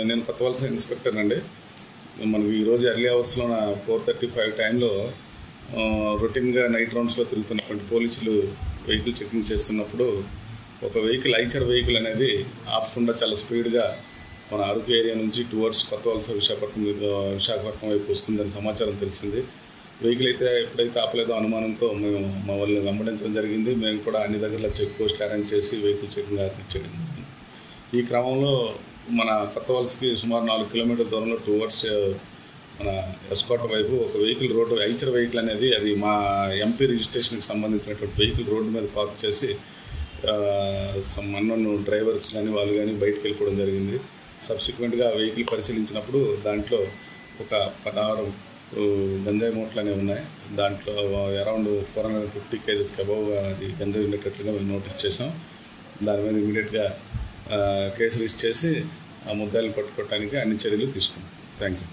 నేను కొత్తవలస ఇన్స్పెక్టర్ అండి. మనకి ఈరోజు ఎర్లీ అవర్స్లో 4:35 టైంలో రొటీన్గా నైట్ రౌండ్స్లో తిరుగుతున్నటువంటి పోలీసులు వెహికల్ చెకింగ్ చేస్తున్నప్పుడు ఒక వెహికల్ ఐచర్ వెహికల్ అనేది ఆపకుండా చాలా స్పీడ్గా మన అరకు ఏరియా నుంచి టువర్డ్స్ కొత్తవలస విశాఖపట్నం వైపు వస్తుందని సమాచారం తెలిసింది. వెహికల్ అయితే ఎప్పుడైతే ఆపలేదో అనుమానంతో మేము మా వాళ్ళని వెంబడించడం జరిగింది. మేము కూడా అన్ని దగ్గరలో చెక్ పోస్ట్ అరేంజ్ చేసి వెహికల్ చెకింగ్ అరేంజ్ చేయడం జరిగింది. ఈ క్రమంలో మన కొత్తవలసకి సుమారు 4 కిలోమీటర్ల దూరంలో టువర్డ్స్ మన ఎస్కోట వైపు ఒక వెహికల్ రోడ్డు ఐచర్ వెహికల్ అనేది అది మా ఎంపీ రిజిస్ట్రేషన్కి సంబంధించినటువంటి వెహికల్ రోడ్డు మీద పార్క్ చేసి అన్నోన్ డ్రైవర్స్ కానీ వాళ్ళు కానీ బయటకు వెళ్ళిపోవడం జరిగింది. సబ్సిక్వెంట్గా ఆ వెహికల్ పరిశీలించినప్పుడు దాంట్లో ఒక 16 గంజాయి మూటలు అనేవి ఉన్నాయి. దాంట్లో అరౌండ్ 450 kgs అబవ్గా అది గంజాయి ఉండేటట్లుగా మేము నోటీస్ చేసాం. దాని మీద ఇమీడియట్గా కేసు రిజిస్టర్ చేసి ఆ ముద్దాయిలను పట్టుకోవడానికి అన్ని చర్యలు తీసుకున్నాం. Thank you.